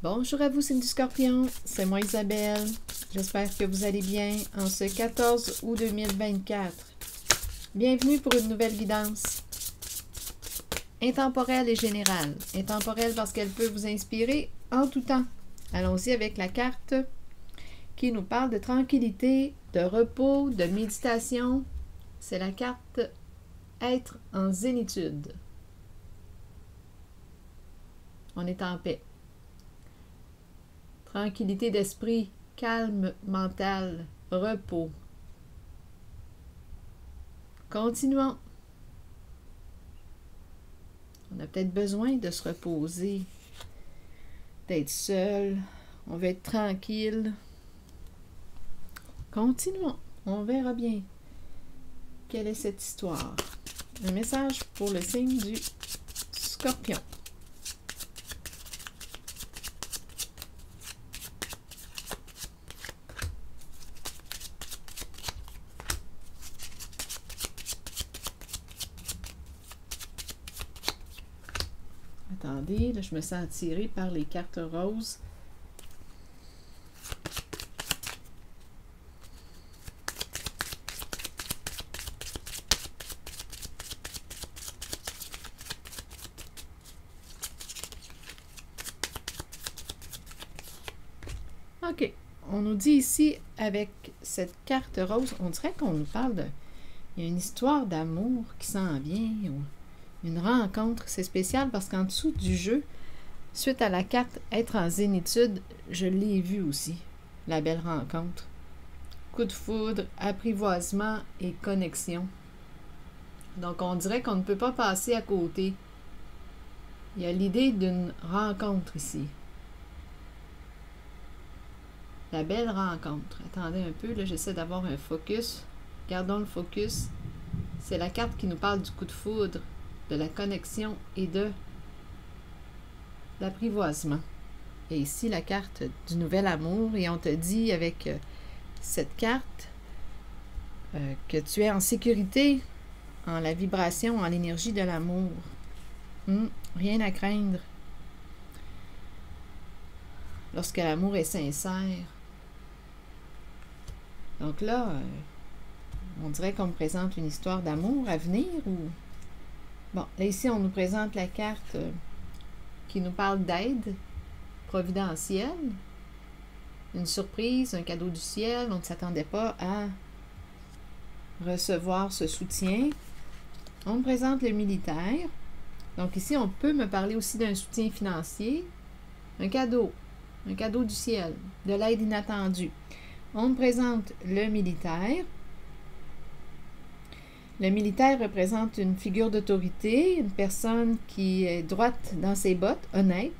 Bonjour à vous, c'est du Scorpion, c'est moi Isabelle. J'espère que vous allez bien en ce 14 août 2024. Bienvenue pour une nouvelle guidance. Intemporelle et générale. Intemporelle parce qu'elle peut vous inspirer en tout temps. Allons-y avec la carte qui nous parle de tranquillité, de repos, de méditation. C'est la carte Être en zénitude. On est en paix. Tranquillité d'esprit, calme mental, repos. Continuons. On a peut-être besoin de se reposer, d'être seul. On veut être tranquille. Continuons. On verra bien quelle est cette histoire. Un message pour le signe du Scorpion. Attendez, là, je me sens attirée par les cartes roses. OK. On nous dit ici, avec cette carte rose, on dirait qu'on nous parle de... Il y a une histoire d'amour qui s'en vient, ou une rencontre. C'est spécial parce qu'en dessous du jeu, suite à la carte Être en zénitude, je l'ai vu aussi, la belle rencontre. Coup de foudre, apprivoisement et connexion. Donc on dirait qu'on ne peut pas passer à côté. Il y a l'idée d'une rencontre ici. La belle rencontre. Attendez un peu, là, j'essaie d'avoir un focus. Gardons le focus. C'est la carte qui nous parle du coup de foudre, de la connexion et de l'apprivoisement. Et ici, la carte du nouvel amour. Et on te dit avec cette carte que tu es en sécurité, en la vibration, en l'énergie de l'amour. Rien à craindre. Lorsque l'amour est sincère. Donc là, on dirait qu'on me présente une histoire d'amour à venir ou... Bon, là ici, on nous présente la carte qui nous parle d'aide providentielle. Une surprise, un cadeau du ciel. On ne s'attendait pas à recevoir ce soutien. On me présente le militaire. Donc ici, on peut me parler aussi d'un soutien financier. Un cadeau du ciel, de l'aide inattendue. On me présente le militaire. Le militaire représente une figure d'autorité, une personne qui est droite dans ses bottes, honnête.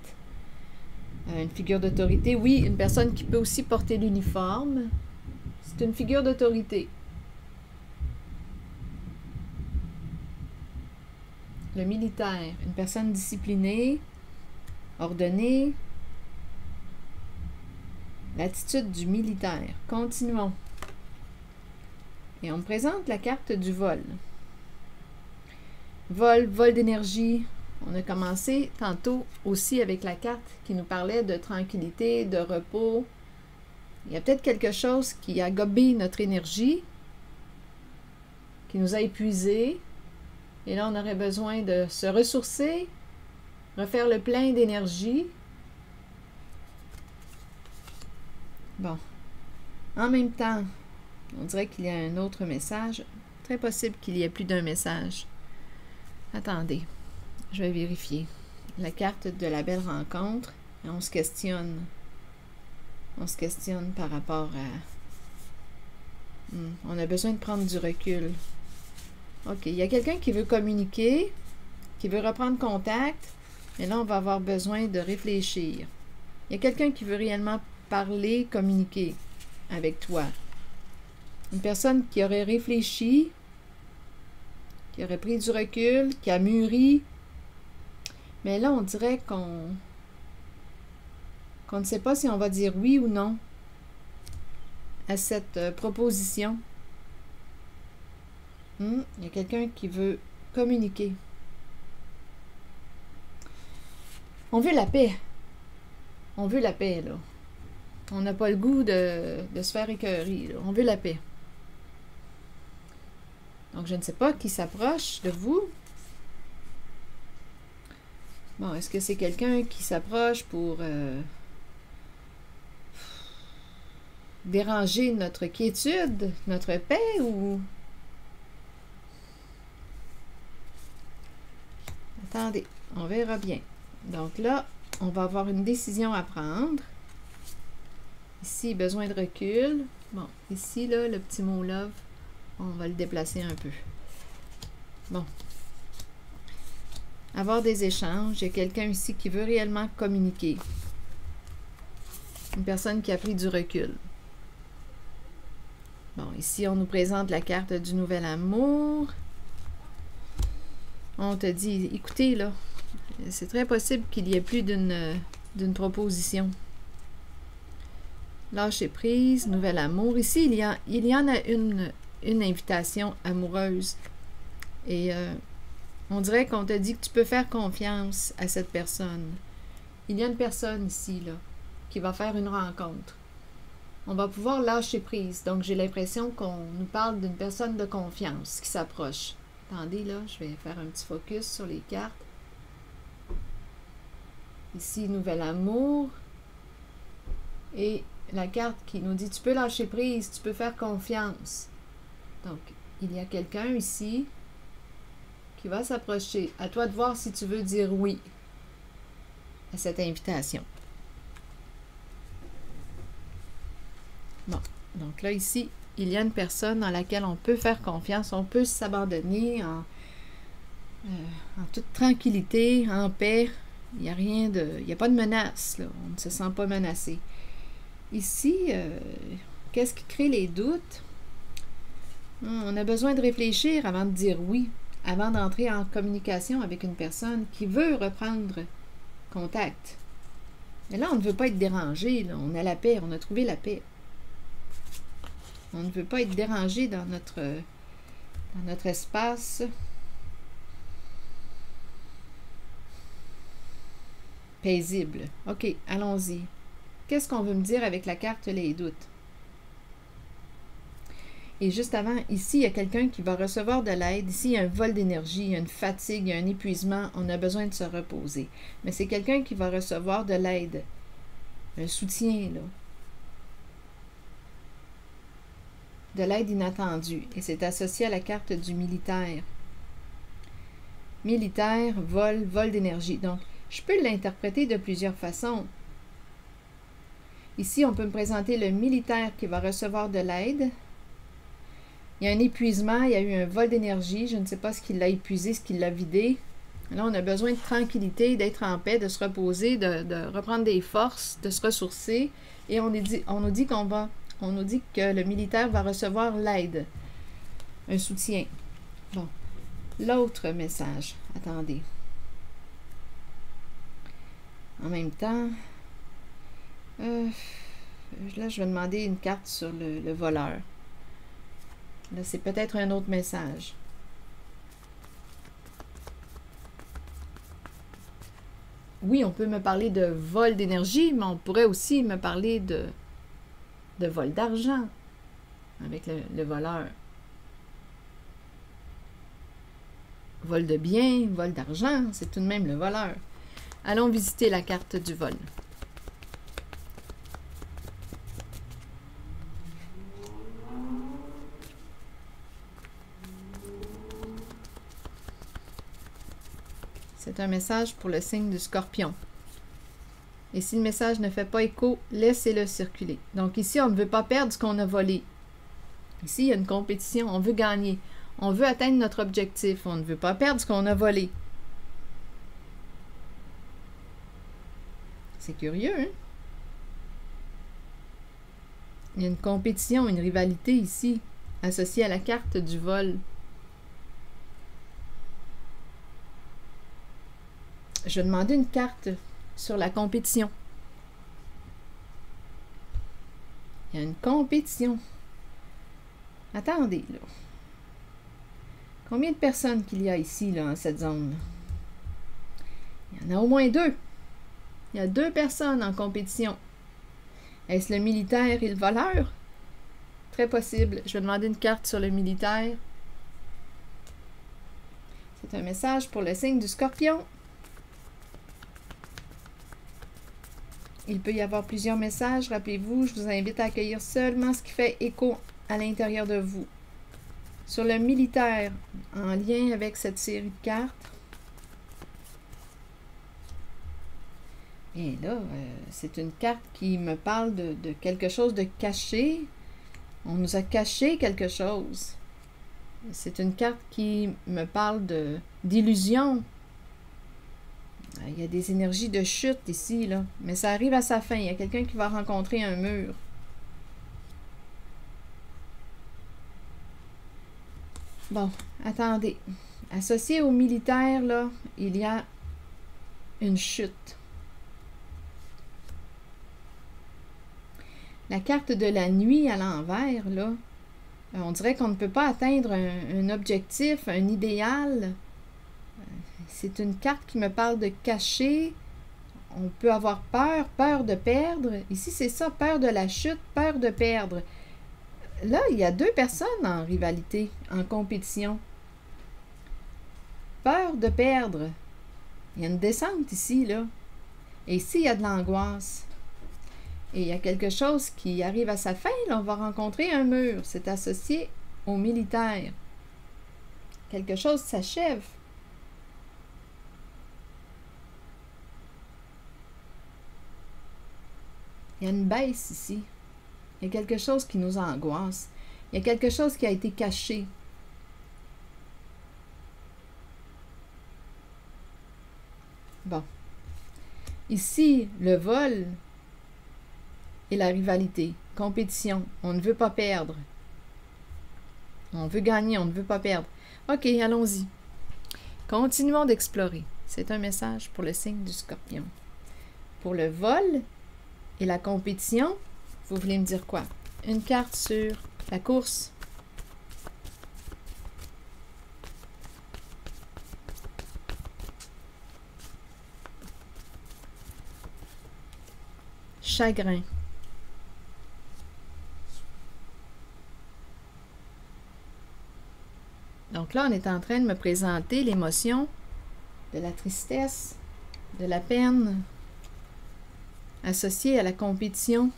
Une figure d'autorité, oui, une personne qui peut aussi porter l'uniforme. C'est une figure d'autorité. Le militaire, une personne disciplinée, ordonnée. L'attitude du militaire. Continuons. Et on me présente la carte du vol. Vol d'énergie. On a commencé tantôt aussi avec la carte qui nous parlait de tranquillité, de repos. Il y a peut-être quelque chose qui a gobé notre énergie, qui nous a épuisés. Et là, on aurait besoin de se ressourcer, refaire le plein d'énergie. Bon. En même temps, on dirait qu'il y a un autre message. Très possible qu'il y ait plus d'un message. Attendez, je vais vérifier. La carte de la belle rencontre. Et on se questionne. On se questionne par rapport à... on a besoin de prendre du recul. OK, il y a quelqu'un qui veut communiquer, qui veut reprendre contact. Mais là, on va avoir besoin de réfléchir. Il y a quelqu'un qui veut réellement parler, communiquer avec toi. Une personne qui aurait réfléchi, qui aurait pris du recul, qui a mûri. Mais là, on dirait qu'on ne sait pas si on va dire oui ou non à cette proposition. Il y a quelqu'un qui veut communiquer. On veut la paix. On veut la paix, là. On n'a pas le goût de se faire écœurer, là. On veut la paix. Donc, je ne sais pas qui s'approche de vous. Bon, est-ce que c'est quelqu'un qui s'approche pour déranger notre quiétude, notre paix, ou... Attendez, on verra bien. Donc là, on va avoir une décision à prendre. Ici, besoin de recul. Bon, ici, là, le petit mot « love », on va le déplacer un peu. Bon. Avoir des échanges. Il y a quelqu'un ici qui veut réellement communiquer. Une personne qui a pris du recul. Bon, ici, on nous présente la carte du nouvel amour. On te dit, écoutez, là, c'est très possible qu'il y ait plus d'une proposition. Lâcher prise, nouvel amour. Ici, il y en a une invitation amoureuse. Et on dirait qu'on te dit que tu peux faire confiance à cette personne. Il y a une personne ici, là, qui va faire une rencontre. On va pouvoir lâcher prise. Donc, j'ai l'impression qu'on nous parle d'une personne de confiance qui s'approche. Attendez, là, je vais faire un petit focus sur les cartes. Ici, nouvel amour. Et la carte qui nous dit, tu peux lâcher prise, tu peux faire confiance. Donc, il y a quelqu'un ici qui va s'approcher. À toi de voir si tu veux dire oui à cette invitation. Bon, donc là, ici, il y a une personne dans laquelle on peut faire confiance, on peut s'abandonner en toute tranquillité, en paix. Il n'y a rien de... Il n'y a pas de menace, là. On ne se sent pas menacé. Ici, qu'est-ce qui crée les doutes? On a besoin de réfléchir avant de dire oui, avant d'entrer en communication avec une personne qui veut reprendre contact. Mais là, on ne veut pas être dérangé, là. On a la paix, on a trouvé la paix. On ne veut pas être dérangé dans notre espace. Paisible. OK, allons-y. Qu'est-ce qu'on veut me dire avec la carte les doutes? Et juste avant, ici, il y a quelqu'un qui va recevoir de l'aide. Ici, il y a un vol d'énergie, il y a une fatigue, il y a un épuisement. On a besoin de se reposer. Mais c'est quelqu'un qui va recevoir de l'aide. Un soutien, là. De l'aide inattendue. Et c'est associé à la carte du militaire. Militaire, vol d'énergie. Donc, je peux l'interpréter de plusieurs façons. Ici, on peut me présenter le militaire qui va recevoir de l'aide. Il y a un épuisement, il y a eu un vol d'énergie. Je ne sais pas ce qui l'a épuisé, ce qui l'a vidé. Là, on a besoin de tranquillité, d'être en paix, de se reposer, de reprendre des forces, de se ressourcer. Et on nous dit que le militaire va recevoir l'aide, un soutien. Bon, l'autre message. Attendez. En même temps, là, je vais demander une carte sur le voleur. Là, c'est peut-être un autre message. Oui, on peut me parler de vol d'énergie, mais on pourrait aussi me parler de vol d'argent avec le voleur. Vol de biens, vol d'argent, c'est tout de même le voleur. Allons visiter la carte du vol. C'est un message pour le signe du Scorpion. Et si le message ne fait pas écho, laissez-le circuler. Donc ici, on ne veut pas perdre ce qu'on a volé. Ici, il y a une compétition, on veut gagner. On veut atteindre notre objectif. On ne veut pas perdre ce qu'on a volé. C'est curieux, hein? Il y a une compétition, une rivalité ici, associée à la carte du vol. Je vais demander une carte sur la compétition. Il y a une compétition. Attendez, là. Combien de personnes qu'il y a ici, là, dans cette zone? Il y en a au moins 2. Il y a deux personnes en compétition. Est-ce le militaire et le voleur? Très possible. Je vais demander une carte sur le militaire. C'est un message pour le signe du Scorpion. Il peut y avoir plusieurs messages. Rappelez-vous, je vous invite à accueillir seulement ce qui fait écho à l'intérieur de vous. Sur le militaire, en lien avec cette série de cartes, et là, c'est une carte qui me parle de quelque chose de caché. On nous a caché quelque chose. C'est une carte qui me parle d'illusion. Il y a des énergies de chute ici, là. Mais ça arrive à sa fin. Il y a quelqu'un qui va rencontrer un mur. Bon, attendez. Associé au militaire, là, il y a une chute. La carte de la nuit à l'envers, là, on dirait qu'on ne peut pas atteindre un objectif, un idéal. C'est une carte qui me parle de cacher. On peut avoir peur, peur de perdre. Ici, c'est ça, peur de la chute, peur de perdre. Là, il y a deux personnes en rivalité, en compétition. Peur de perdre. Il y a une descente ici, là. Et ici, il y a de l'angoisse. Et il y a quelque chose qui arrive à sa fin, là. On va rencontrer un mur. C'est associé au militaire. Quelque chose s'achève. Il y a une baisse ici. Il y a quelque chose qui nous angoisse. Il y a quelque chose qui a été caché. Bon. Ici, le vol et la rivalité. Compétition. On ne veut pas perdre. On veut gagner, on ne veut pas perdre. OK, allons-y. Continuons d'explorer. C'est un message pour le signe du Scorpion. Pour le vol et la compétition, vous voulez me dire quoi? Une carte sur la course. Chagrin. Donc là, on est en train de me présenter l'émotion de la tristesse, de la peine, associée à la compétition.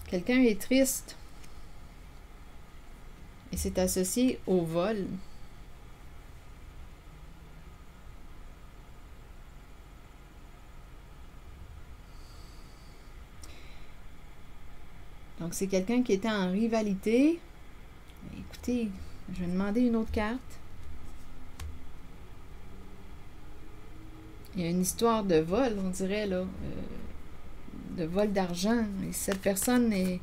Quelqu'un est triste et c'est associé au vol. Donc, c'est quelqu'un qui était en rivalité. Écoutez, je vais demander une autre carte. Il y a une histoire de vol, on dirait, là, de vol d'argent. Et cette personne est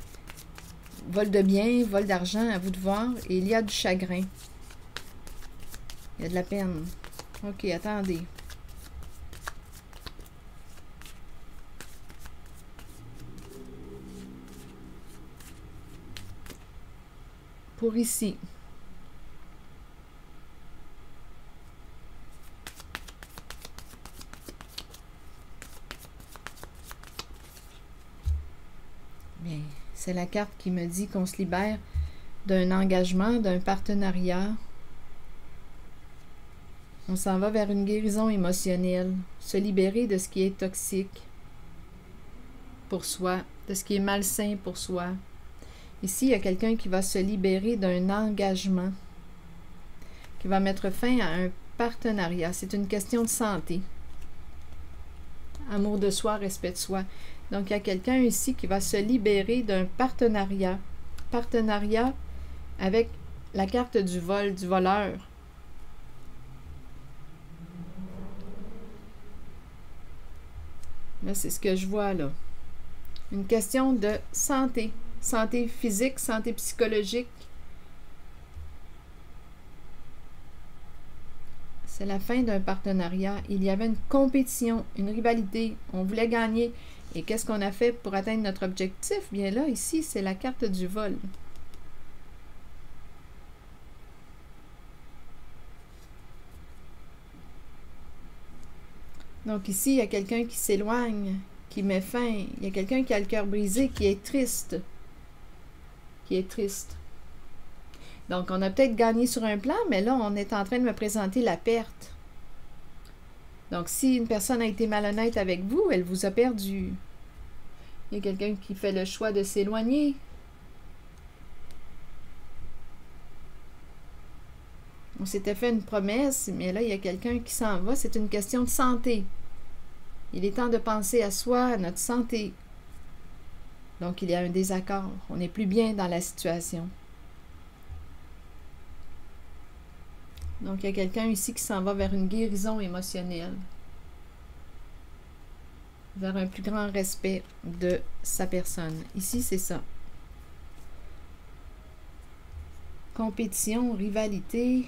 vol de biens, vol d'argent, à vous de voir. Et il y a du chagrin. Il y a de la peine. OK, attendez. Pour ici. Bien, c'est la carte qui me dit qu'on se libère d'un engagement, d'un partenariat. On s'en va vers une guérison émotionnelle, se libérer de ce qui est toxique pour soi, de ce qui est malsain pour soi. Ici, il y a quelqu'un qui va se libérer d'un engagement, qui va mettre fin à un partenariat. C'est une question de santé. Amour de soi, respect de soi. Donc, il y a quelqu'un ici qui va se libérer d'un partenariat. Partenariat avec la carte du vol, du voleur. Là, c'est ce que je vois là. Une question de santé. Santé physique, santé psychologique. C'est la fin d'un partenariat. Il y avait une compétition, une rivalité. On voulait gagner. Et qu'est-ce qu'on a fait pour atteindre notre objectif? Bien là, ici, c'est la carte du vol. Donc ici, il y a quelqu'un qui s'éloigne, qui met fin. Il y a quelqu'un qui a le cœur brisé, qui est triste. Qui est triste. Donc, on a peut-être gagné sur un plan, mais là, on est en train de me présenter la perte. Donc, si une personne a été malhonnête avec vous, elle vous a perdu. Il y a quelqu'un qui fait le choix de s'éloigner. On s'était fait une promesse, mais là, il y a quelqu'un qui s'en va. C'est une question de santé. Il est temps de penser à soi, à notre santé. Donc, il y a un désaccord. On n'est plus bien dans la situation. Donc, il y a quelqu'un ici qui s'en va vers une guérison émotionnelle. Vers un plus grand respect de sa personne. Ici, c'est ça. Compétition, rivalité,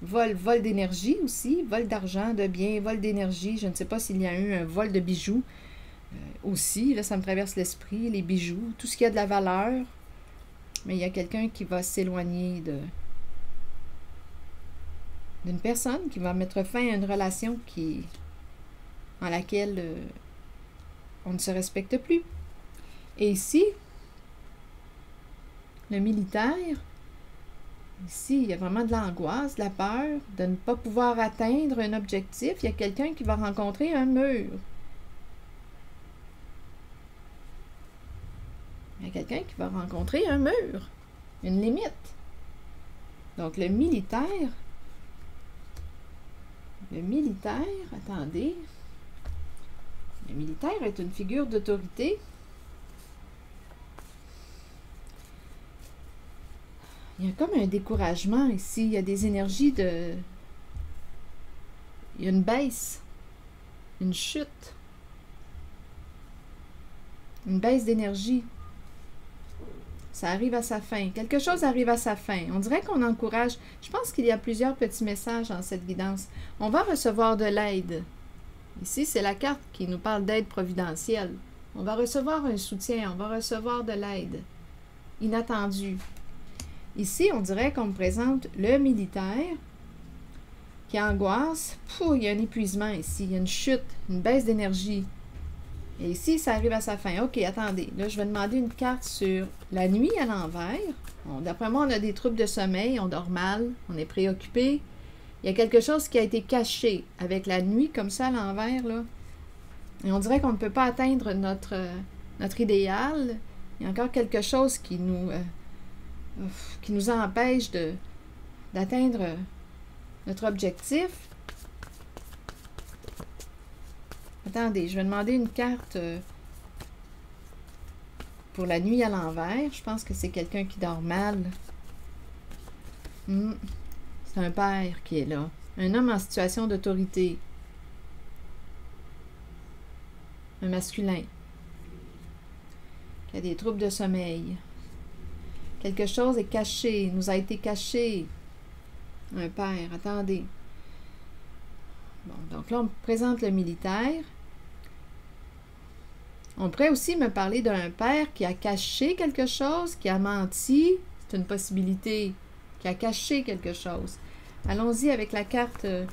vol d'énergie aussi, vol d'argent, de biens, vol d'énergie. Je ne sais pas s'il y a eu un vol de bijoux aussi. Là, ça me traverse l'esprit, les bijoux, tout ce qui a de la valeur. Mais il y a quelqu'un qui va s'éloigner d'une personne, qui va mettre fin à une relation en laquelle on ne se respecte plus. Et ici, le militaire, ici, il y a vraiment de l'angoisse, de la peur, de ne pas pouvoir atteindre un objectif. Il y a quelqu'un qui va rencontrer un mur. Il y a quelqu'un qui va rencontrer un mur, une limite. Donc, le militaire, attendez, le militaire est une figure d'autorité. Il y a comme un découragement ici. Il y a des énergies de... Il y a une baisse, une chute, une baisse d'énergie. Ça arrive à sa fin. Quelque chose arrive à sa fin. On dirait qu'on encourage. Je pense qu'il y a plusieurs petits messages dans cette guidance. On va recevoir de l'aide. Ici, c'est la carte qui nous parle d'aide providentielle. On va recevoir un soutien. On va recevoir de l'aide inattendue. Ici, on dirait qu'on me présente le militaire qui angoisse. Il y a un épuisement ici. Il y a une chute, une baisse d'énergie. Et ici, ça arrive à sa fin. OK, attendez. Là, je vais demander une carte sur la nuit à l'envers. Bon, d'après moi, on a des troubles de sommeil, on dort mal, on est préoccupé. Il y a quelque chose qui a été caché avec la nuit comme ça à l'envers, là. Et on dirait qu'on ne peut pas atteindre notre idéal. Il y a encore quelque chose qui nous empêche d'atteindre notre objectif. Attendez, je vais demander une carte pour la nuit à l'envers. Je pense que c'est quelqu'un qui dort mal. C'est un père qui est là. Un homme en situation d'autorité. Un masculin. Qui a des troubles de sommeil. Quelque chose est caché, nous a été caché. Un père, attendez. Bon, donc là, on me présente le militaire. On pourrait aussi me parler d'un père qui a caché quelque chose, qui a menti. C'est une possibilité. Qui a caché quelque chose. Allons-y avec la carte de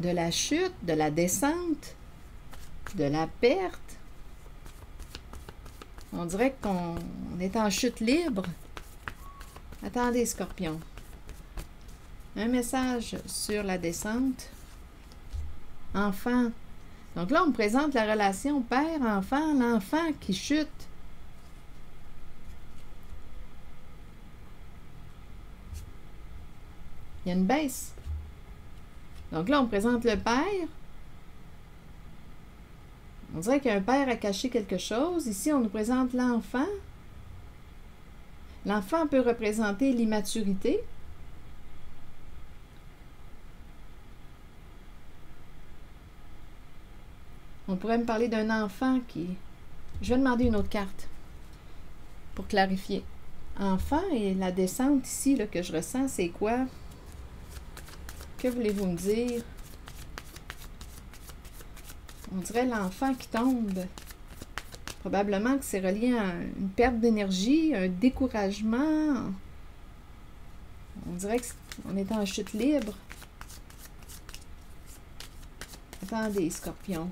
la chute, de la descente, de la perte. On dirait qu'on est en chute libre. Attendez, Scorpion. Un message sur la descente. Enfant. Donc là, on me présente la relation père-enfant, l'enfant qui chute. Il y a une baisse. Donc là, on me présente le père. On dirait qu'un père a caché quelque chose. Ici, on nous présente l'enfant. L'enfant peut représenter l'immaturité. On pourrait me parler d'un enfant qui... Je vais demander une autre carte pour clarifier. Enfant et la descente ici là, que je ressens, c'est quoi? Que voulez-vous me dire? On dirait l'enfant qui tombe. Probablement que c'est relié à une perte d'énergie, un découragement. On dirait qu'on est en chute libre. Attendez, Scorpion.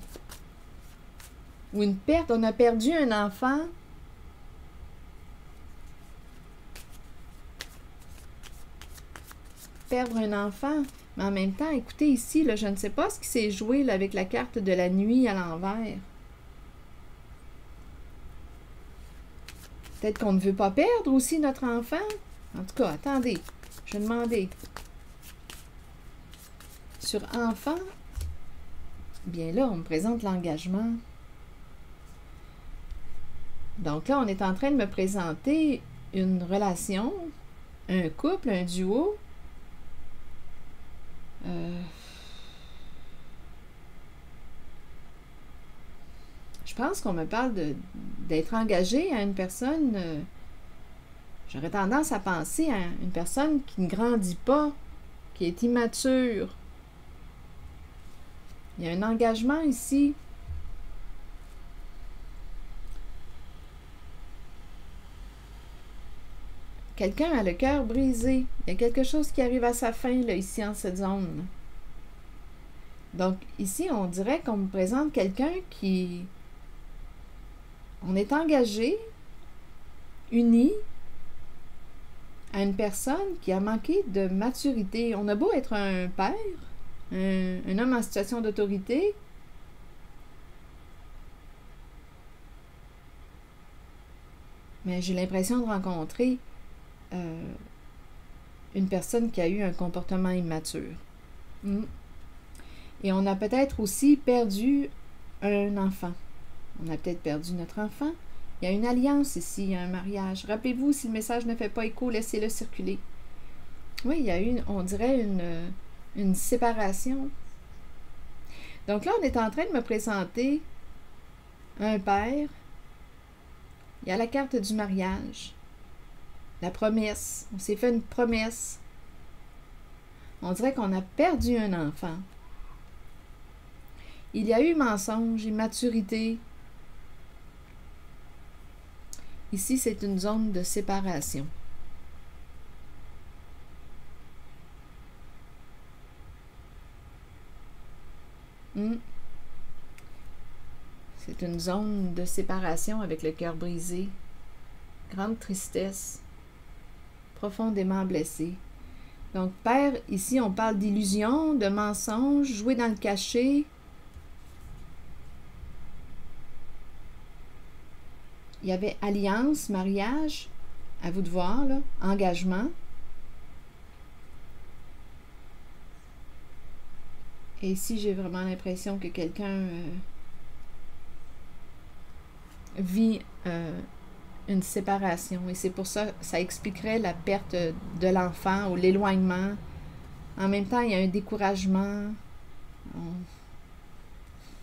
Ou une perte. On a perdu un enfant. Perdre un enfant. Mais en même temps, écoutez ici, là, je ne sais pas ce qui s'est joué là, avec la carte de la nuit à l'envers. Peut-être qu'on ne veut pas perdre aussi notre enfant. En tout cas, attendez. Je vais demander. Sur enfant, bien là, on me présente l'engagement. Donc là, on est en train de me présenter une relation, un couple, un duo. Je pense qu'on me parle d'être engagé à une personne. J'aurais tendance à penser à une personne qui ne grandit pas, qui est immature. Il y a un engagement ici. Quelqu'un a le cœur brisé. Il y a quelque chose qui arrive à sa fin, là, ici, en cette zone. Donc, ici, on dirait qu'on me présente quelqu'un qui... On est engagé, uni, à une personne qui a manqué de maturité. On a beau être un père, un homme en situation d'autorité, mais j'ai l'impression de rencontrer une personne qui a eu un comportement immature. Et on a peut-être aussi perdu un enfant. On a peut-être perdu notre enfant. Il y a une alliance ici, il y a un mariage. Rappelez-vous, si le message ne fait pas écho, laissez-le circuler. Oui, il y a eu, on dirait, une séparation. Donc là, on est en train de me présenter un père. Il y a la carte du mariage. La promesse. On s'est fait une promesse. On dirait qu'on a perdu un enfant. Il y a eu mensonge, immaturité. Ici, c'est une zone de séparation. C'est une zone de séparation avec le cœur brisé. Grande tristesse. Profondément blessé. Donc, père, ici, on parle d'illusion, de mensonge, jouer dans le cachet. Il y avait alliance, mariage, à vous de voir, là, engagement. Et ici, j'ai vraiment l'impression que quelqu'un vit une séparation. Et c'est pour ça, ça expliquerait la perte de l'enfant ou l'éloignement. En même temps, il y a un découragement.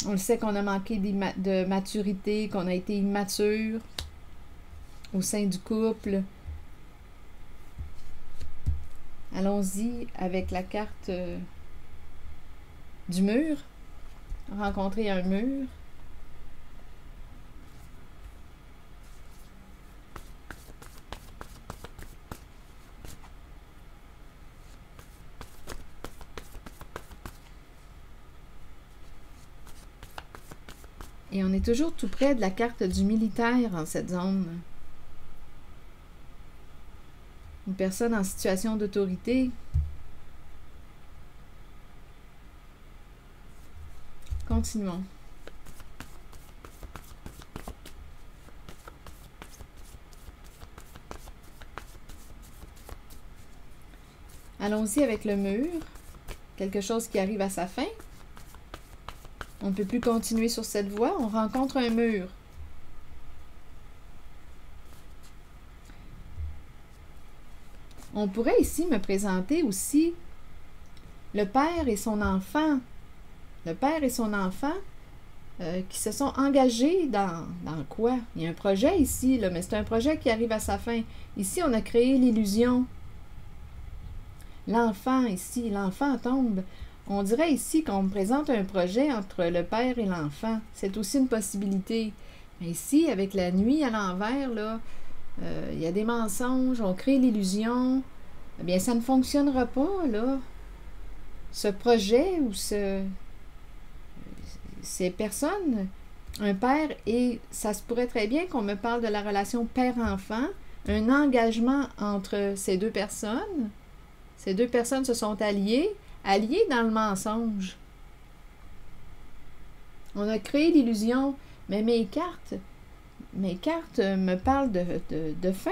On le sait qu'on a manqué de maturité, qu'on a été immature au sein du couple. Allons-y avec la carte du mur. Rencontrer un mur. Et on est toujours tout près de la carte du militaire en cette zone. Une personne en situation d'autorité. Continuons. Allons-y avec le mur. Quelque chose qui arrive à sa fin. On ne peut plus continuer sur cette voie. On rencontre un mur. On pourrait ici me présenter aussi le père et son enfant. Le père et son enfant qui se sont engagés dans quoi? Il y a un projet ici, là, mais c'est un projet qui arrive à sa fin. Ici, on a créé l'illusion. L'enfant ici, l'enfant tombe. On dirait ici qu'on me présente un projet entre le père et l'enfant. C'est aussi une possibilité. Mais ici, avec la nuit à l'envers, là, il y a des mensonges, on crée l'illusion. Eh bien, ça ne fonctionnera pas, là. Ce projet ou ces personnes, un père, et ça se pourrait très bien qu'on me parle de la relation père-enfant, un engagement entre ces deux personnes. Ces deux personnes se sont alliées dans le mensonge. On a créé l'illusion, mais mes cartes me parlent de fin.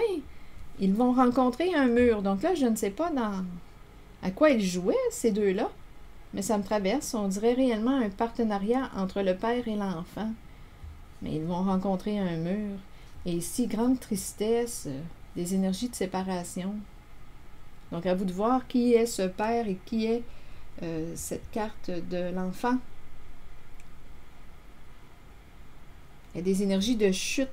Ils vont rencontrer un mur. Donc là, je ne sais pas à quoi ils jouaient, ces deux-là, mais ça me traverse. On dirait réellement un partenariat entre le père et l'enfant. Mais ils vont rencontrer un mur. Et ici, grande tristesse, des énergies de séparation. Donc, à vous de voir qui est ce père et qui est cette carte de l'enfant. Il y a des énergies de chute.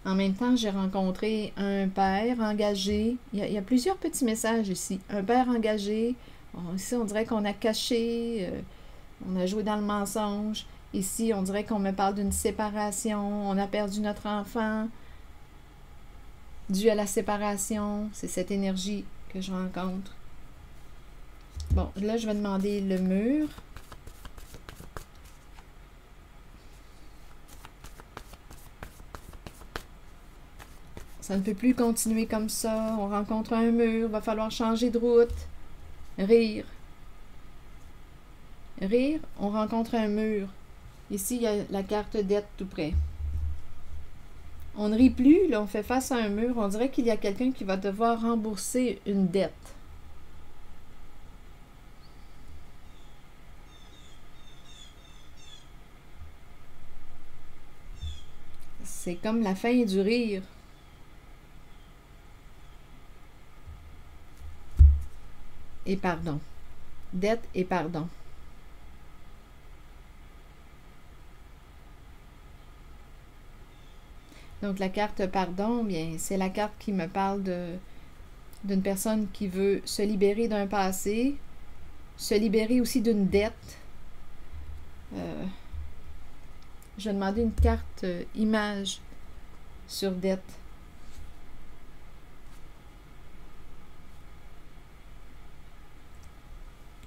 En même temps, j'ai rencontré un père engagé. Il y a plusieurs petits messages ici. Un père engagé. Ici, on dirait qu'on a caché, on a joué dans le mensonge. Ici, on dirait qu'on me parle d'une séparation. On a perdu notre enfant dû à la séparation. C'est cette énergie que je rencontre. Bon, là, je vais demander le mur. Ça ne peut plus continuer comme ça. On rencontre un mur. Va falloir changer de route. Rire. Rire, on rencontre un mur. Ici, il y a la carte dette tout près. On ne rit plus, là, on fait face à un mur. On dirait qu'il y a quelqu'un qui va devoir rembourser une dette. C'est comme la fin du rire. Et pardon. Dette et pardon. Donc la carte pardon, bien, c'est la carte qui me parle d'une personne qui veut se libérer d'un passé, se libérer aussi d'une dette. Je vais demander une carte image sur dette.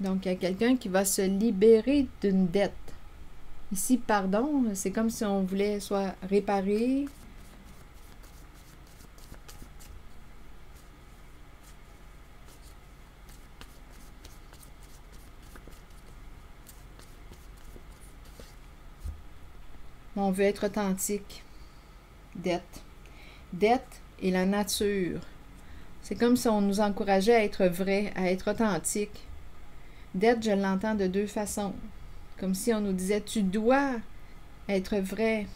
Donc, il y a quelqu'un qui va se libérer d'une dette. Ici, pardon, c'est comme si on voulait soit réparer. On veut être authentique. Dette. Dette et la nature. C'est comme si on nous encourageait à être vrai, à être authentique. Dette, je l'entends de deux façons. Comme si on nous disait, tu dois être vrai.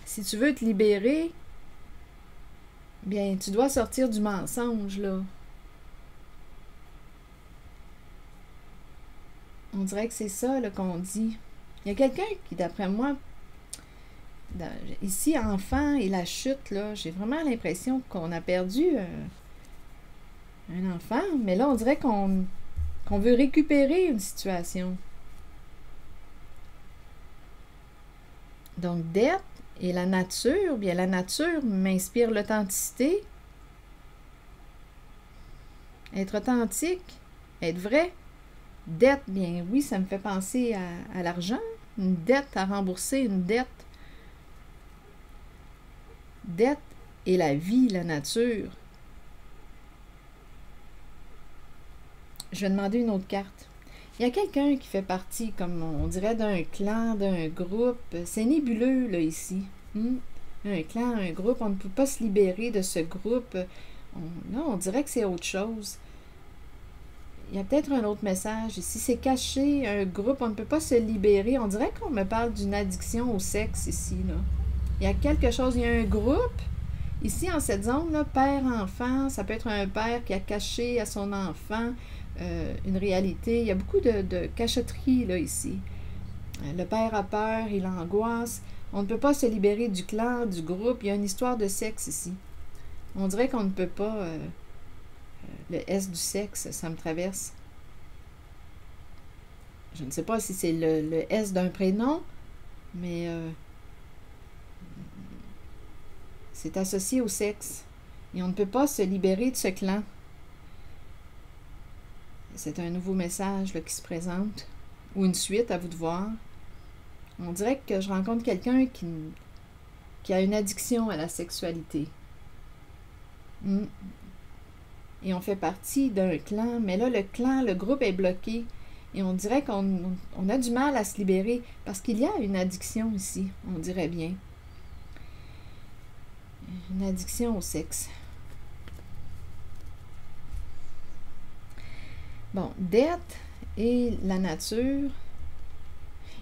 Si tu veux te libérer, bien, tu dois sortir du mensonge, là. On dirait que c'est ça là, qu'on dit. Il y a quelqu'un qui, d'après moi, ici, enfant et la chute, là, j'ai vraiment l'impression qu'on a perdu un enfant, mais là, on dirait qu'on veut récupérer une situation. Donc, dette et la nature, bien, la nature m'inspire l'authenticité. Être authentique, être vrai. Dette, bien oui, ça me fait penser à l'argent. Une dette à rembourser, une dette. Dette et la vie, la nature. Je vais demander une autre carte. Il y a quelqu'un qui fait partie, comme on dirait, d'un clan, d'un groupe. C'est nébuleux, là, ici. Un clan, un groupe, on ne peut pas se libérer de ce groupe. Là, on dirait que c'est autre chose. Il y a peut-être un autre message ici. C'est caché, un groupe, on ne peut pas se libérer. On dirait qu'on me parle d'une addiction au sexe ici, là. Il y a quelque chose, il y a un groupe. Ici, en cette zone-là, père-enfant, ça peut être un père qui a caché à son enfant une réalité. Il y a beaucoup de cachotterie, là, ici. Le père a peur, il angoisse. On ne peut pas se libérer du clan, du groupe. Il y a une histoire de sexe ici. On dirait qu'on ne peut pas... le S du sexe, ça me traverse. je ne sais pas si c'est le S d'un prénom, mais c'est associé au sexe. Et on ne peut pas se libérer de ce clan. C'est un nouveau message là, qui se présente. Ou une suite, à vous de voir. On dirait que je rencontre quelqu'un qui a une addiction à la sexualité. Et on fait partie d'un clan, mais là, le groupe est bloqué. Et on dirait qu'on a du mal à se libérer parce qu'il y a une addiction ici, on dirait bien. Une addiction au sexe. Bon, dette et la nature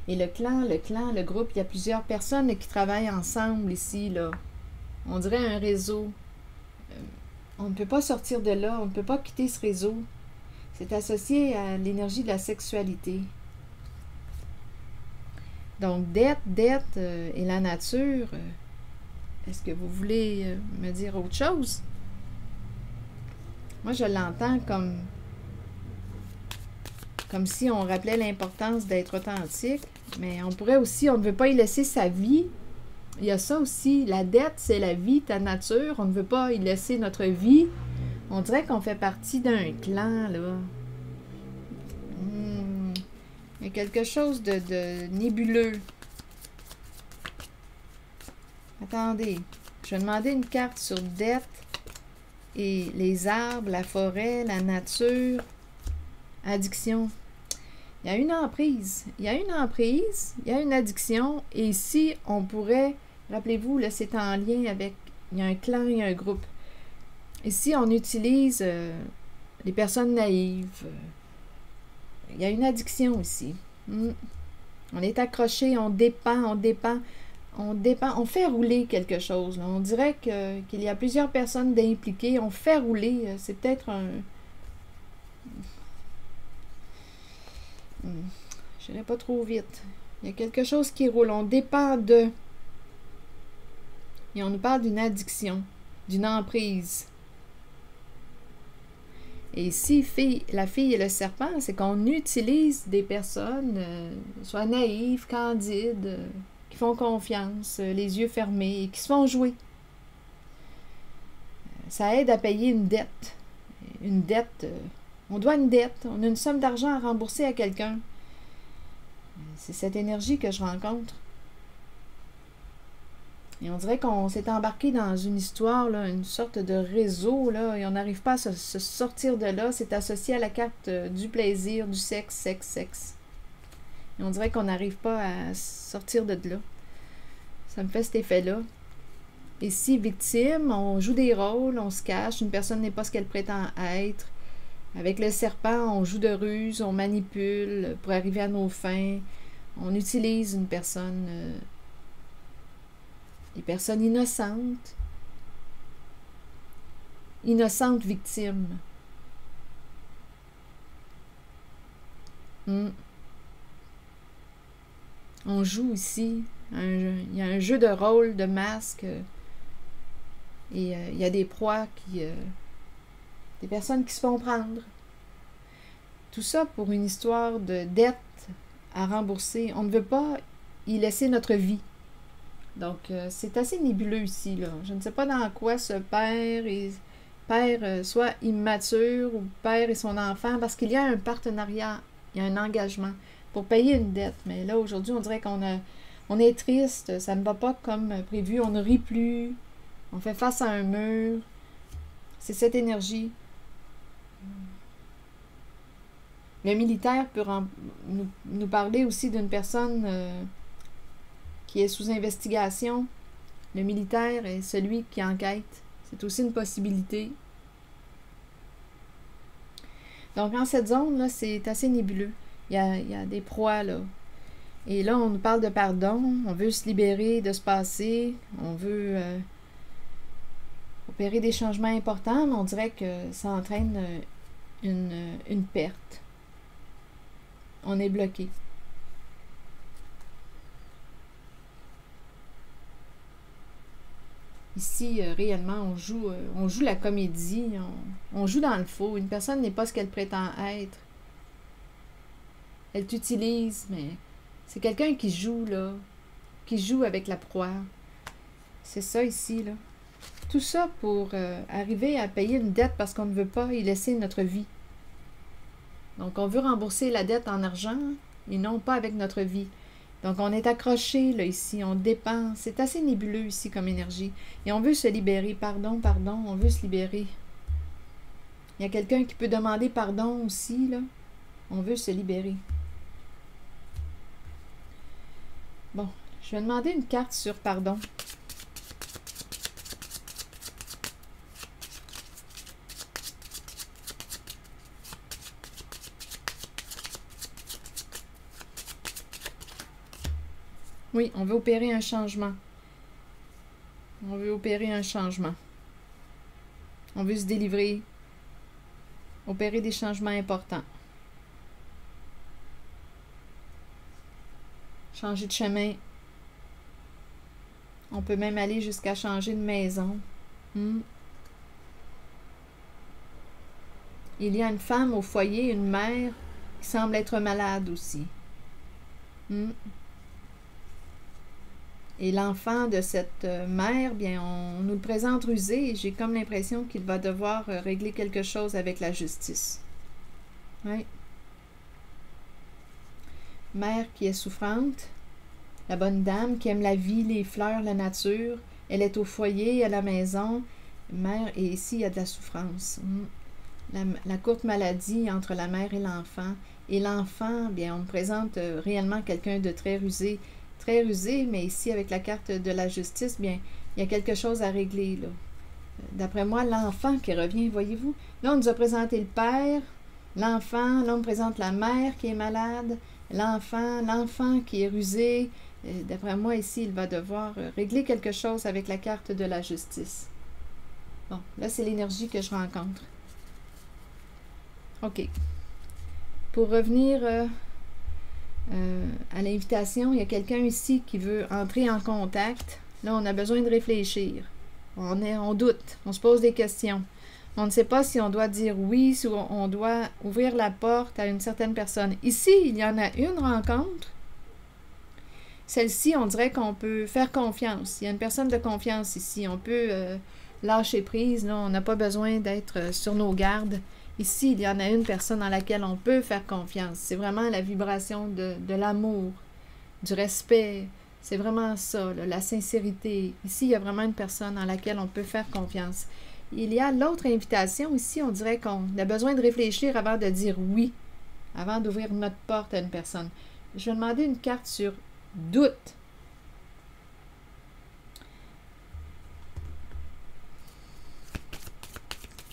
et le clan, le groupe, il y a plusieurs personnes qui travaillent ensemble ici, là. On dirait un réseau. On ne peut pas sortir de là, on ne peut pas quitter ce réseau. C'est associé à l'énergie de la sexualité. Donc, dette et la nature, est-ce que vous voulez me dire autre chose? Moi, je l'entends comme si on rappelait l'importance d'être authentique, mais on pourrait aussi, on ne veut pas y laisser sa vie. Il y a ça aussi, la dette, c'est la vie, ta nature, on ne veut pas y laisser notre vie. On dirait qu'on fait partie d'un clan, là. Il y a quelque chose de nébuleux. Attendez, je vais demander une carte sur dette et les arbres, la forêt, la nature, addiction. Il y a une emprise. Il y a une emprise, il y a une addiction. Et ici, on pourrait, rappelez-vous, là, c'est en lien avec, il y a un clan, il y a un groupe. Ici, on utilise les personnes naïves. Il y a une addiction ici. On est accroché, on dépend, on fait rouler quelque chose. Là. On dirait qu'il y a plusieurs personnes impliquées. On fait rouler. C'est peut-être un... Je n'irai pas trop vite. Il y a quelque chose qui roule. On dépend de... Et on nous parle d'une addiction, d'une emprise. Et ici, la fille et le serpent, c'est qu'on utilise des personnes, soit naïves, candides, qui font confiance, les yeux fermés, et qui se font jouer. Ça aide à payer une dette. Une dette, on doit une dette, on a une somme d'argent à rembourser à quelqu'un. C'est cette énergie que je rencontre. Et on dirait qu'on s'est embarqué dans une histoire, là, une sorte de réseau, là, et on n'arrive pas à se sortir de là. C'est associé à la carte du plaisir, du sexe, sexe. Et on dirait qu'on n'arrive pas à sortir de là. Ça me fait cet effet-là. Et si victime, on joue des rôles, on se cache, une personne n'est pas ce qu'elle prétend être. Avec le serpent, on joue de ruse, on manipule pour arriver à nos fins. On utilise une personne... des personnes innocentes. Innocentes victimes. On joue ici. Il y a un jeu de rôle, de masque. Et il y a des proies des personnes qui se font prendre. Tout ça pour une histoire de dette à rembourser. On ne veut pas y laisser notre vie. Donc, c'est assez nébuleux ici, là. Je ne sais pas dans quoi ce père soit immature ou père et son enfant, parce qu'il y a un partenariat, il y a un engagement pour payer une dette. Mais là, aujourd'hui, on dirait on est triste, ça ne va pas comme prévu, on ne rit plus, on fait face à un mur. C'est cette énergie. Le militaire peut nous parler aussi d'une personne... qui est sous investigation. Le militaire est celui qui enquête. C'est aussi une possibilité. Donc, en cette zone-là, c'est assez nébuleux. Il y a des proies, là. Et là, on nous parle de pardon. On veut se libérer de ce passé. On veut opérer des changements importants, mais on dirait que ça entraîne une perte. On est bloqué. Ici, réellement, on joue la comédie, on joue dans le faux. Une personne n'est pas ce qu'elle prétend être. elle t'utilise, mais c'est quelqu'un qui joue, là, qui joue avec la proie. C'est ça ici, là. Tout ça pour arriver à payer une dette parce qu'on ne veut pas y laisser notre vie. Donc, on veut rembourser la dette en argent et non pas avec notre vie. Donc, on est accroché, là, ici, on dépend. C'est assez nébuleux, ici, comme énergie. Et on veut se libérer. Pardon, pardon, on veut se libérer. Il y a quelqu'un qui peut demander pardon aussi, là. On veut se libérer. Bon, je vais demander une carte sur pardon. Oui, on veut opérer un changement. On veut opérer un changement. On veut se délivrer. Opérer des changements importants. Changer de chemin. On peut même aller jusqu'à changer de maison. Il y a une femme au foyer, une mère, qui semble être malade aussi. Et l'enfant de cette mère, bien, on nous le présente rusé et j'ai comme l'impression qu'il va devoir régler quelque chose avec la justice. Oui. Mère qui est souffrante, la bonne dame qui aime la vie, les fleurs, la nature. Elle est au foyer, à la maison. Mère, et ici, il y a de la souffrance. La courte maladie entre la mère et l'enfant. Et l'enfant, bien, on me présente réellement quelqu'un de très rusé, mais ici, avec la carte de la justice, bien, il y a quelque chose à régler, là. D'après moi, l'enfant qui revient, voyez-vous. Là, on nous a présenté le père, l'enfant, là, on me présente la mère qui est malade, l'enfant qui est rusé. D'après moi, ici, il va devoir régler quelque chose avec la carte de la justice. Bon, là, c'est l'énergie que je rencontre. OK. Pour revenir à l'invitation, il y a quelqu'un ici qui veut entrer en contact. Là, on a besoin de réfléchir. On doute, on se pose des questions. On ne sait pas si on doit dire oui, si on doit ouvrir la porte à une certaine personne. Ici, il y en a une rencontre. Celle-ci, on dirait qu'on peut faire confiance. Il y a une personne de confiance ici. On peut lâcher prise. Là, on n'a pas besoin d'être sur nos gardes. Ici, il y en a une personne dans laquelle on peut faire confiance. C'est vraiment la vibration de l'amour, du respect. C'est vraiment ça, là, la sincérité. Ici, il y a vraiment une personne dans laquelle on peut faire confiance. Il y a l'autre invitation. Ici, on dirait qu'on a besoin de réfléchir avant de dire oui, avant d'ouvrir notre porte à une personne. Je vais demander une carte sur doute.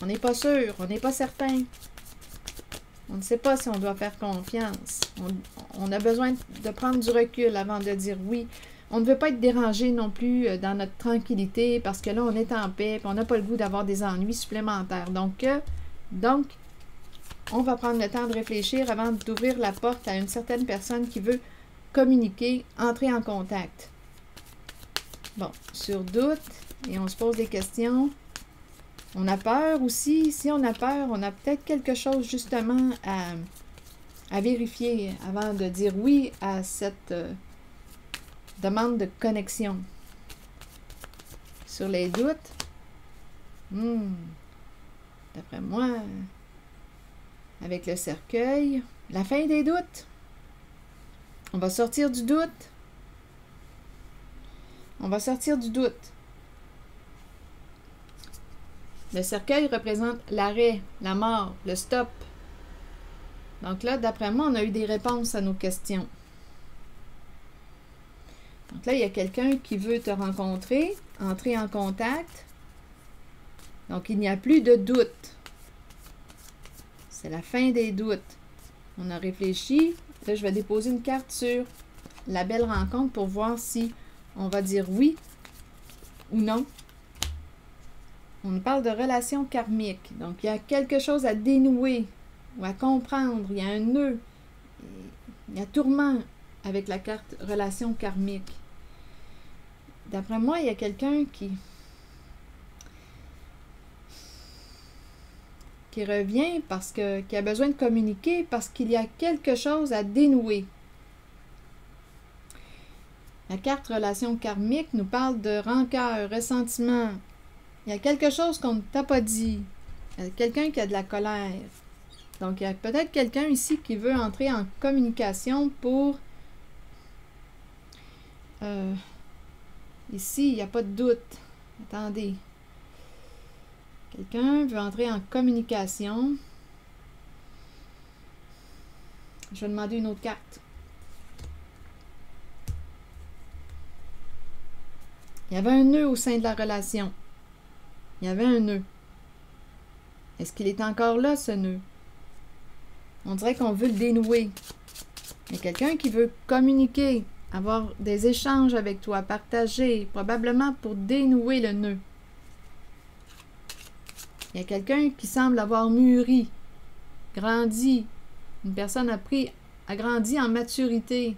On n'est pas sûr, on n'est pas certain. On ne sait pas si on doit faire confiance. On a besoin de prendre du recul avant de dire oui. On ne veut pas être dérangé non plus dans notre tranquillité parce que là, on est en paix et on n'a pas le goût d'avoir des ennuis supplémentaires. Donc, on va prendre le temps de réfléchir avant d'ouvrir la porte à une certaine personne qui veut communiquer, entrer en contact. Bon, sur doute, et on se pose des questions. On a peur aussi. Si on a peur, on a peut-être quelque chose justement à vérifier avant de dire oui à cette demande de connexion. Sur les doutes, d'après moi, avec le cercueil, la fin des doutes. On va sortir du doute. On va sortir du doute. Le cercueil représente l'arrêt, la mort, le stop. Donc là, d'après moi, on a eu des réponses à nos questions. Donc là, il y a quelqu'un qui veut te rencontrer, entrer en contact. Donc, il n'y a plus de doute. C'est la fin des doutes. On a réfléchi. Là, je vais déposer une carte sur la belle rencontre pour voir si on va dire oui ou non. On nous parle de relations karmiques. Donc, il y a quelque chose à dénouer ou à comprendre. Il y a un nœud. Il y a tourment avec la carte relation karmique. D'après moi, il y a quelqu'un qui qui revient parce qu'il a besoin de communiquer, parce qu'il y a quelque chose à dénouer. La carte relation karmique nous parle de rancœur, ressentiment. Il y a quelque chose qu'on ne t'a pas dit. Il y a quelqu'un qui a de la colère. Donc, il y a peut-être quelqu'un ici qui veut entrer en communication pour... ici, il n'y a pas de doute. Attendez. Quelqu'un veut entrer en communication. Je vais demander une autre carte. Il y avait un nœud au sein de la relation. Il y avait un nœud. Est-ce qu'il est encore là, ce nœud? On dirait qu'on veut le dénouer. Il y a quelqu'un qui veut communiquer, avoir des échanges avec toi, partager, probablement pour dénouer le nœud. Il y a quelqu'un qui semble avoir mûri, grandi. Une personne a grandi en maturité.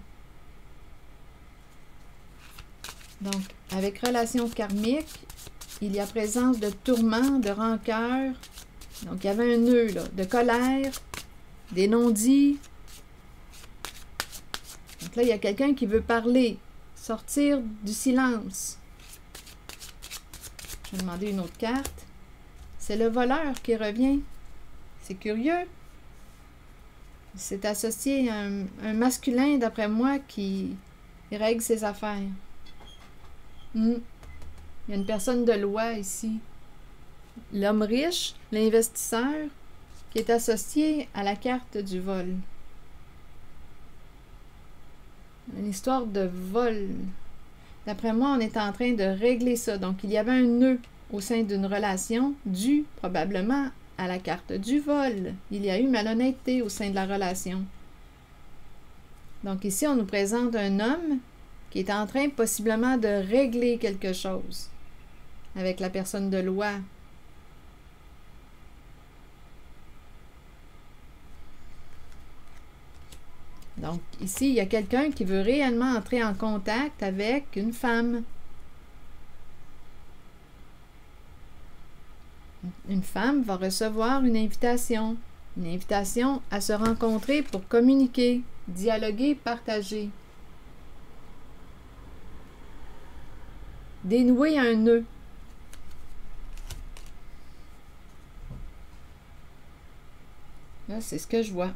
Donc, avec relation karmique, il y a présence de tourments, de rancœur. Donc, il y avait un nœud là, de colère, des non-dits. Donc là, il y a quelqu'un qui veut parler, sortir du silence. Je vais demander une autre carte. C'est le voleur qui revient. C'est curieux. C'est associé à un masculin, d'après moi, qui règle ses affaires. Il y a une personne de loi ici. L'homme riche, l'investisseur, qui est associé à la carte du vol. Une histoire de vol. D'après moi, on est en train de régler ça. Donc, il y avait un nœud au sein d'une relation dû probablement à la carte du vol. Il y a eu malhonnêteté au sein de la relation. Donc, ici, on nous présente un homme qui est en train possiblement de régler quelque chose avec la personne de loi. Donc, ici, il y a quelqu'un qui veut réellement entrer en contact avec une femme. Une femme va recevoir une invitation à se rencontrer pour communiquer, dialoguer, partager. Dénouer un nœud. Là, c'est ce que je vois.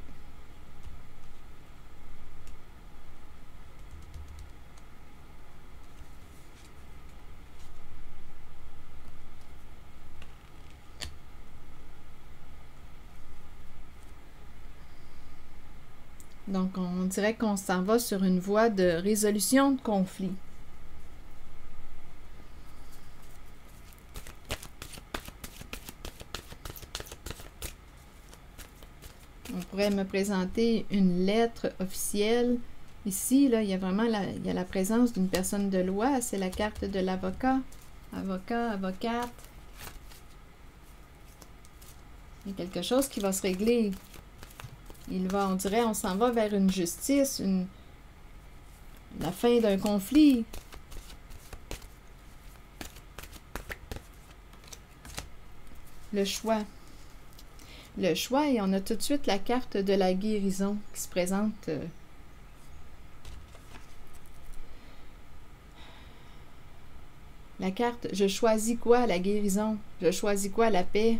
Donc, on dirait qu'on s'en va sur une voie de résolution de conflit. On pourrait me présenter une lettre officielle. Ici, là, il y a vraiment la présence d'une personne de loi. C'est la carte de l'avocat. Avocat, avocate. Il y a quelque chose qui va se régler. On dirait, on s'en va vers une justice, la fin d'un conflit. Le choix. Le choix, et on a tout de suite la carte de la guérison qui se présente. La carte, je choisis quoi? La guérison. Je choisis quoi? La paix.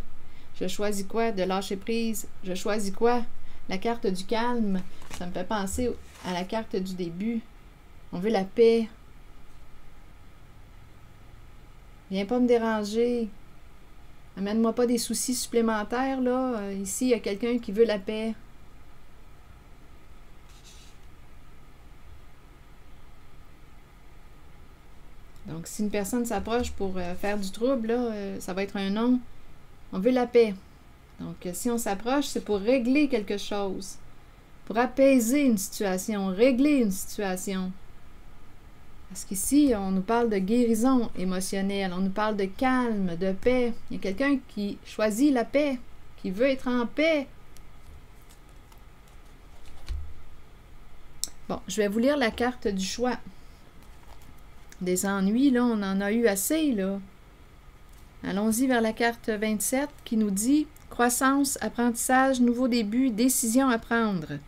Je choisis quoi? De lâcher prise. Je choisis quoi? La carte du calme, ça me fait penser à la carte du début. On veut la paix. Viens pas me déranger. Amène-moi pas des soucis supplémentaires, là. Ici, il y a quelqu'un qui veut la paix. Donc, si une personne s'approche pour faire du trouble, là, ça va être un non. On veut la paix. Donc, si on s'approche, c'est pour régler quelque chose, pour apaiser une situation, régler une situation. Parce qu'ici, on nous parle de guérison émotionnelle, on nous parle de calme, de paix. Il y a quelqu'un qui choisit la paix, qui veut être en paix. Bon, je vais vous lire la carte du choix. Des ennuis, là, on en a eu assez, là. Allons-y vers la carte 27 qui nous dit croissance, apprentissage, nouveau début, décision à prendre.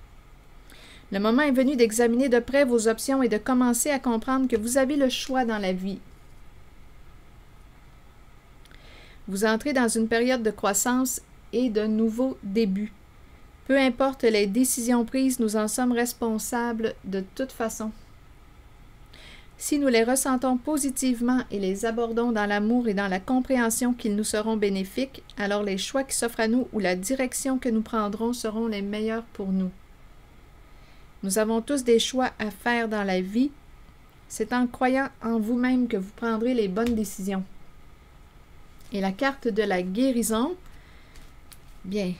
Le moment est venu d'examiner de près vos options et de commencer à comprendre que vous avez le choix dans la vie. Vous entrez dans une période de croissance et de nouveau début. Peu importe les décisions prises, nous en sommes responsables de toute façon. Si nous les ressentons positivement et les abordons dans l'amour et dans la compréhension qu'ils nous seront bénéfiques, alors les choix qui s'offrent à nous ou la direction que nous prendrons seront les meilleurs pour nous. Nous avons tous des choix à faire dans la vie. C'est en croyant en vous-même que vous prendrez les bonnes décisions. Et la carte de la guérison, bien,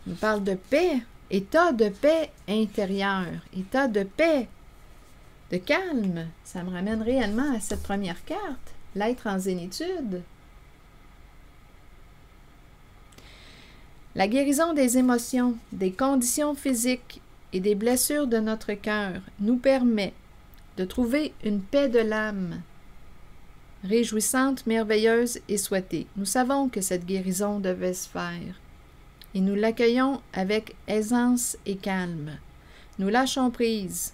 nous parle de paix, état de paix intérieure, état de paix, de calme. Ça me ramène réellement à cette première carte, l'être en zénitude. La guérison des émotions, des conditions physiques et des blessures de notre cœur nous permet de trouver une paix de l'âme, réjouissante, merveilleuse et souhaitée. Nous savons que cette guérison devait se faire et nous l'accueillons avec aisance et calme. Nous lâchons prise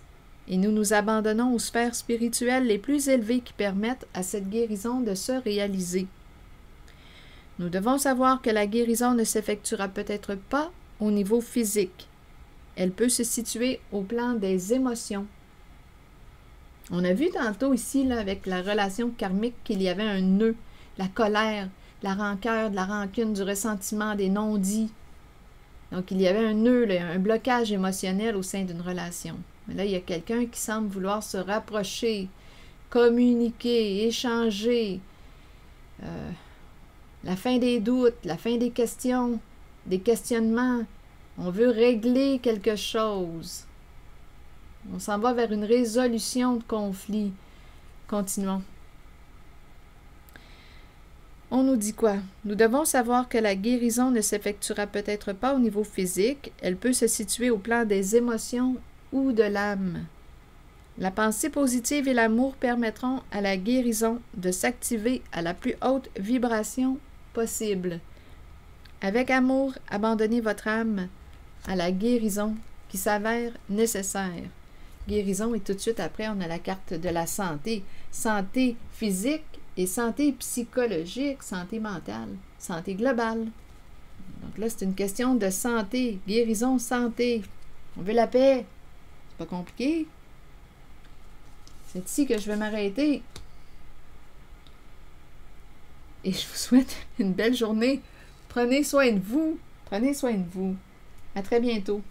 et nous nous abandonnons aux sphères spirituelles les plus élevées qui permettent à cette guérison de se réaliser. Nous devons savoir que la guérison ne s'effectuera peut-être pas au niveau physique. Elle peut se situer au plan des émotions. On a vu tantôt ici, là, avec la relation karmique, qu'il y avait un nœud, la colère, la rancœur, de la rancune, du ressentiment, des non-dits. Donc, il y avait un nœud, là, un blocage émotionnel au sein d'une relation. Mais là, il y a quelqu'un qui semble vouloir se rapprocher, communiquer, échanger. La fin des doutes, la fin des questions, des questionnements. On veut régler quelque chose. On s'en va vers une résolution de conflit. Continuons. On nous dit quoi? Nous devons savoir que la guérison ne s'effectuera peut-être pas au niveau physique. Elle peut se situer au plan des émotions ou de l'âme. La pensée positive et l'amour permettront à la guérison de s'activer à la plus haute vibration possible. Avec amour, abandonnez votre âme à la guérison qui s'avère nécessaire. Guérison et tout de suite après, on a la carte de la santé. Santé physique et santé psychologique, santé mentale, santé globale. Donc là, c'est une question de santé, guérison, santé. On veut la paix. C'est pas compliqué. C'est ici que je vais m'arrêter. Et je vous souhaite une belle journée. Prenez soin de vous. Prenez soin de vous. À très bientôt.